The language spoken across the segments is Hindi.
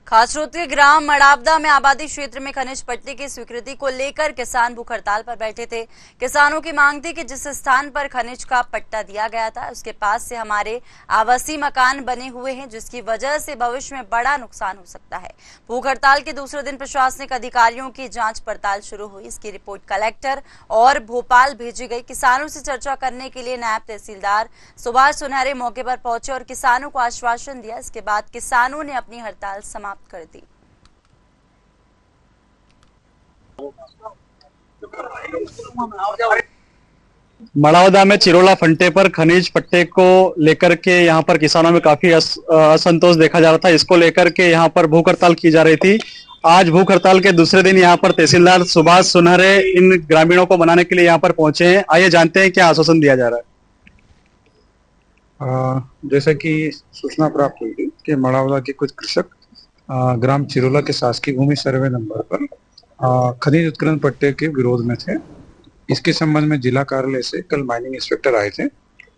खासरोद के ग्राम मड़ावदा में आबादी क्षेत्र में खनिज पट्टी की स्वीकृति को लेकर किसान भूख हड़ताल पर बैठे थे। किसानों की मांग थी कि जिस स्थान पर खनिज का पट्टा दिया गया था उसके पास से हमारे आवासीय मकान बने हुए हैं, जिसकी वजह से भविष्य में बड़ा नुकसान हो सकता है। भूख हड़ताल के दूसरे दिन प्रशासनिक अधिकारियों की जांच पड़ताल शुरू हुई। इसकी रिपोर्ट कलेक्टर और भोपाल भेजी गई। किसानों से चर्चा करने के लिए नायब तहसीलदार सुभाष सुनहरे मौके पर पहुंचे और किसानों को आश्वासन दिया। इसके बाद किसानों ने अपनी हड़ताल समाप्त कर दी। मड़ावदा में चिरोला फंटे पर खनिज पट्टे को लेकर के यहाँ पर किसानों में काफी असंतोष देखा जा रहा था। इसको लेकर के यहाँ पर भूख हड़ताल की जा रही थी। आज भूख हड़ताल के दूसरे दिन यहाँ पर तहसीलदार सुभाष सुनहरे इन ग्रामीणों को मनाने के लिए यहाँ पर पहुंचे हैं। आइए जानते हैं क्या आश्वासन दिया जा रहा है। जैसे कि सूचना प्राप्त हुई थी कि मड़ावदा के कुछ कृषक ग्राम चिरोला के शासकीय भूमि सर्वे नंबर पर खनिज उत्खनन पट्टे के विरोध में थे। इसके संबंध में जिला कार्यालय से कल माइनिंग इंस्पेक्टर आए थे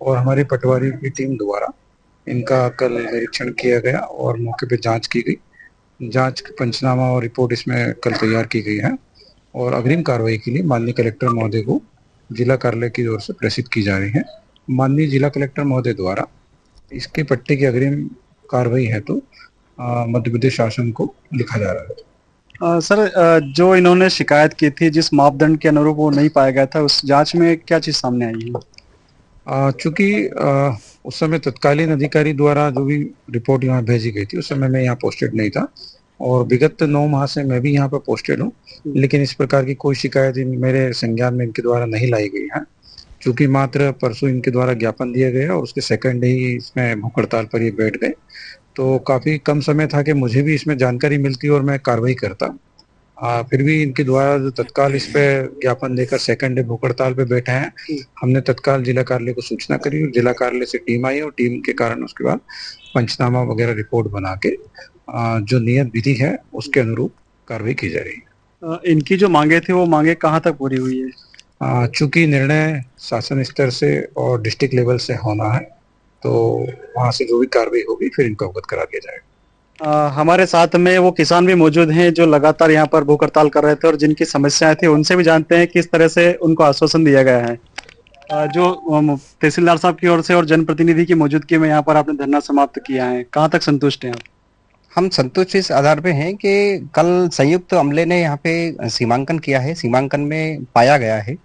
और हमारी पटवारी की टीम द्वारा इनका कल निरीक्षण किया गया और मौके पे जांच की गई। जांच पंचनामा और रिपोर्ट इसमें कल तैयार की गई है और अग्रिम कार्रवाई के लिए माननीय कलेक्टर महोदय को जिला कार्यालय की ओर से प्रेषित की जा रही है। माननीय जिला कलेक्टर महोदय द्वारा इसके पट्टे की अग्रिम कार्रवाई है तो मध्य प्रदेश शासन को लिखा जा रहा है। सर, जो इन्होंने शिकायत की थी, जिस मापदंड के अनुरूप वो नहीं पाया गया था, उस जांच में क्या चीज सामने आई है? चूंकि उस समय तत्कालीन अधिकारी द्वारा जो भी रिपोर्ट यहाँ भेजी गई थी उस समय मैं यहाँ पोस्टेड नहीं था और विगत 9 माह से मैं भी यहाँ पर पोस्टेड हूँ, लेकिन इस प्रकार की कोई शिकायत मेरे संज्ञान में इनके द्वारा नहीं लाई गई है। चूंकि मात्र परसों इनके द्वारा ज्ञापन दिया गया और उसके सेकंड डे ही इसमें भूख हड़ताल पर ये बैठ गए, तो काफी कम समय था कि मुझे भी इसमें जानकारी मिलती और मैं कार्रवाई करता। फिर भी इनके द्वारा जो तत्काल इस पे ज्ञापन देकर सेकंड डे भूख हड़ताल पे बैठे हैं, हमने तत्काल जिला कार्यालय को सूचना करी और जिला कार्यालय से टीम आई और टीम के कारण उसके बाद पंचनामा वगैरह रिपोर्ट बना के जो नियत विधि है उसके अनुरूप कार्रवाई की जा रही है। इनकी जो मांगे थी वो मांगे कहाँ तक पूरी हुई है? चूंकि निर्णय शासन स्तर से और डिस्ट्रिक्ट लेवल से होना है तो वहां से जो भी कार्रवाई होगी फिर इनको अवगत करा दिया जाएगा। हमारे साथ में वो किसान भी मौजूद हैं जो लगातार यहाँ पर भूख हड़ताल कर रहे थे और जिनकी समस्याएं थी, उनसे भी जानते हैं किस तरह से उनको आश्वासन दिया गया है। जो तहसीलदार साहब की ओर से और जनप्रतिनिधि की मौजूदगी में यहाँ पर आपने धरना समाप्त किया है, कहाँ तक संतुष्ट हैं आप? हम संतुष्ट इस आधार पे हैं कि कल संयुक्त अमले ने यहाँ पे सीमांकन किया है। सीमांकन में पाया गया है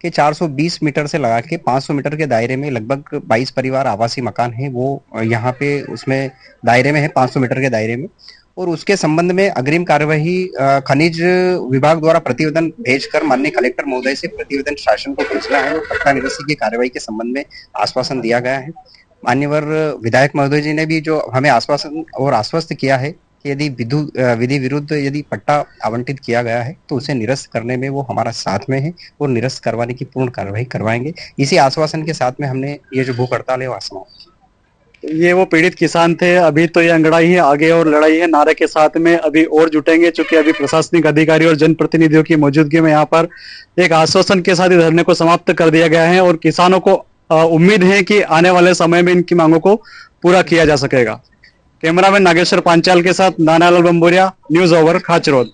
कि 420 मीटर से लगा के 500 मीटर के दायरे में लगभग 22 परिवार आवासीय मकान है, वो यहाँ पे उसमें दायरे में है, 500 मीटर के दायरे में। और उसके संबंध में अग्रिम कार्यवाही खनिज विभाग द्वारा प्रतिवेदन भेजकर माननीय कलेक्टर महोदय से प्रतिवेदन शासन को भेजना है और पट्टा निरस्ती की कार्यवाही के संबंध में आश्वासन दिया गया है। मान्यवर विधायक महोदय जी ने भी जो हमें आश्वासन और आश्वस्त किया है कि यदि विधि विरुद्ध यदि पट्टा आवंटित किया गया है तो उसे निरस्त करने में वो हमारा साथ में है और निरस्त करवाने की पूर्ण कार्यवाही करवाएंगे। इसी आश्वासन के साथ में हमने ये जो भूख हड़ताल है वो समाप्त। ये वो पीड़ित किसान थे। अभी तो ये अंगड़ाई है, आगे और लड़ाई है नारे के साथ में अभी और जुटेंगे, चूंकि अभी प्रशासनिक अधिकारी और जनप्रतिनिधियों की मौजूदगी में यहाँ पर एक आश्वासन के साथ ही धरने को समाप्त कर दिया गया है और किसानों को उम्मीद है कि आने वाले समय में इनकी मांगों को पूरा किया जा सकेगा। कैमरामैन नागेश्वर पांचाल के साथ नानालाल बंबोरिया, न्यूज ओवर, खाचरोद।